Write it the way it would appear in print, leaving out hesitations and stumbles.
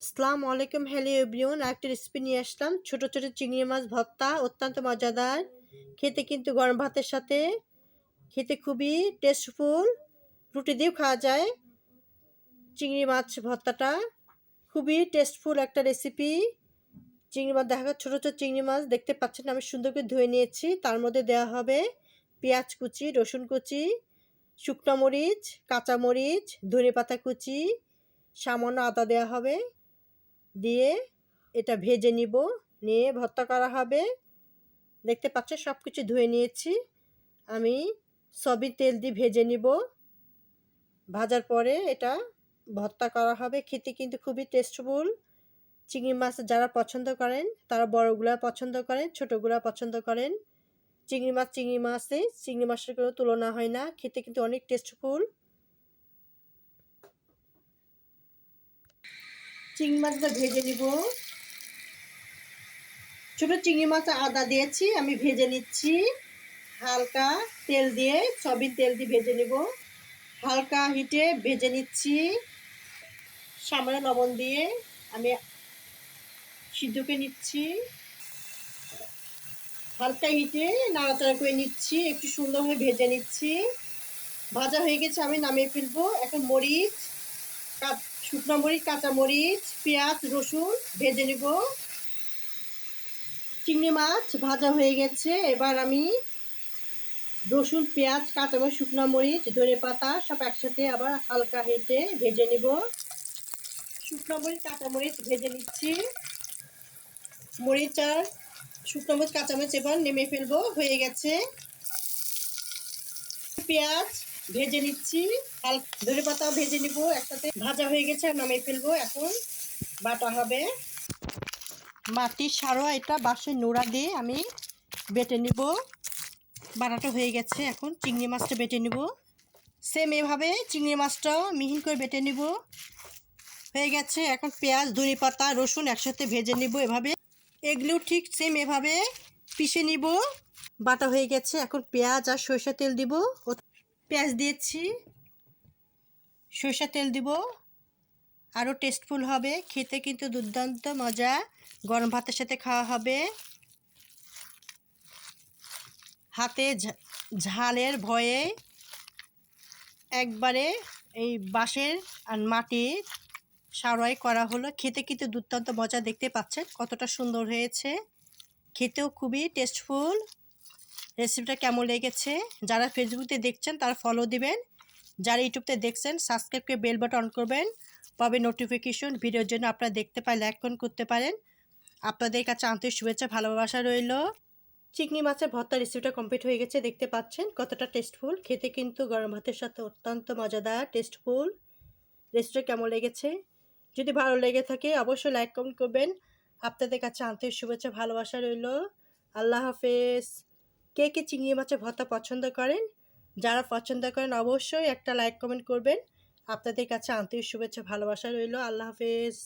আসসালামু আলাইকুম, hello everyone. আরেকটা রেসিপি নিয়ে আসলাম, ছোট ছোট চিংড়ি মাছ ভর্তা। অত্যন্ত মজাদার, খেতে কিন্তু গরম ভাতের সাথে খেতে খুবই টেস্টফুল, রুটি দিয়েও খাওয়া যায়। চিংড়ি মাছ ভর্তাটা খুবই টেস্টফুল একটা রেসিপি। চিংড়ি মাছ দেখা ছোট ছোট চিংড়ি মাছ দেখতে পাচ্ছেন, আমি সুন্দর করে ধুয়ে নিয়েছি। তার মধ্যে দেওয়া হবে পেঁয়াজ কুচি, রসুন কুচি, শুকনো মরিচ, কাঁচা মরিচ, ধনে পাতা কুচি, সামান্য আদা দেওয়া হবে। দিয়ে এটা ভেজে নিব, নিয়ে ভর্তা করা হবে। দেখতে পাচ্ছেন সব কিছু ধুয়ে নিয়েছি আমি। সবই তেল দিয়ে ভেজে নিব। ভাজার পরে এটা ভর্তা করা হবে। খেতে কিন্তু খুবই টেস্টফুল। চিংড়ি মাছ যারা পছন্দ করেন তারা বড়গুলা পছন্দ করেন, ছোটোগুলা পছন্দ করেন। চিংড়ি মাছের কোনো তুলনা হয় না, খেতে কিন্তু অনেক টেস্টফুল। চিংড়ি মাছটা ভেজে নিব। ছোট চিংড়ি মাছ আদা দিয়েছি, আমি ভেজে নিচ্ছি হালকা তেল দিয়ে। সয়াবিন তেল দিয়ে ভেজে নেব, হালকা হিটে ভেজে নিচ্ছি। সামান্য লবণ দিয়ে আমি সিদ্ধ করে নিচ্ছি। হালকা হিটে নাড়াচাড়া করে নিচ্ছি, একটু সুন্দরভাবে ভেজে নিচ্ছি। ভাজা হয়ে গেছে, আমি নামিয়ে ফেলবো। এখন মরিচ, শুকনো মরিচ, কাঁচা মরিচ, পেঁয়াজ, রসুন ভেজে নেব। চিংড়ি মাছ ভাজা হয়ে গেছে, এবার আমি রসুন, পেঁয়াজ, কাঁচামরিচ, শুকনো মরিচ, ধনে পাতা সব একসাথে আবার হালকা হেঁটে ভেজে নিব। শুকনো মরিচ, কাঁচামরিচ ভেজে নিচ্ছি। মরিচ আর শুকনো মরিচ, কাঁচামরিচ এবার নেমে ফেলবো, হয়ে গেছে। পেঁয়াজ ভেজে নিচ্ছি, ধনে পাতা ভেজে নিব একসাথে। ভাজা হয়ে গেছে, নামিয়ে ফেলবো। এখন বাটা হবে। মাটির সারোয়া, এটা বাঁশের নোড়া দিয়ে আমি বেটে নিব। বাটাটা হয়ে গেছে, এখন চিংড়ি মাছটা বেটে নিব। সেম এভাবে চিংড়ি মাছটাও মিহিন করে বেটে নিব। হয়ে গেছে, এখন পেঁয়াজ, ধনে পাতা, রসুন একসাথে ভেজে নিব এভাবে। এগুলো ঠিক সেম এভাবে পিষে নিব। বাটা হয়ে গেছে, এখন পেঁয়াজ আর সরষের তেল দিব। পেঁয়াজ দিয়েছি, সরষের তেল দিব, আরও টেস্টফুল হবে। খেতে কিন্তু দুর্দান্ত মজা, গরম ভাতের সাথে খাওয়া হবে। হাতে ঝালের ভয়ে একবারে এই বাঁশের আর মাটির সারাই করা হলো। খেতে কিন্তু দুর্দান্ত মজা, দেখতে পাচ্ছেন কতটা সুন্দর হয়েছে। খেতেও খুবই টেস্টফুল। রেসিপিটা কেমন লেগেছে? যারা ফেসবুকে দেখছেন তারা ফলো দিবেন, যারা ইউটিউবতে দেখছেন সাবস্ক্রাইব করে বেল বাটন অন করবেন, পাবে নোটিফিকেশন। ভিডিওর জন্য আপনারা দেখতে পাই লাইক করতে পারেন। আপনাদের কাছে আন্তরিক শুভেচ্ছা, ভালোবাসা রইল। চিংড়ি মাছের ভর্তা রেসিপিটা কমপ্লিট হয়ে গেছে, দেখতে পাচ্ছেন কতটা টেস্টফুল। খেতে কিন্তু গরম ভাতের সাথে অত্যন্ত মজাদার, টেস্টফুল। রেসিপিটা কেমন লেগেছে? যদি ভালো লেগে থাকে অবশ্যই লাইক কমেন্ট করবেন। আপনাদের কাছে আন্তরিক শুভেচ্ছা, ভালোবাসা রইল। আল্লাহ হাফেজ। কে কে চিংড়ি মাছের ভর্তা পছন্দ করেন? যারা পছন্দ করেন অবশ্যই একটা লাইক কমেন্ট করবেন। আপনাদের কাছে আন্তরিক শুভেচ্ছা, ভালোবাসা রইল। আল্লাহ হাফেজ।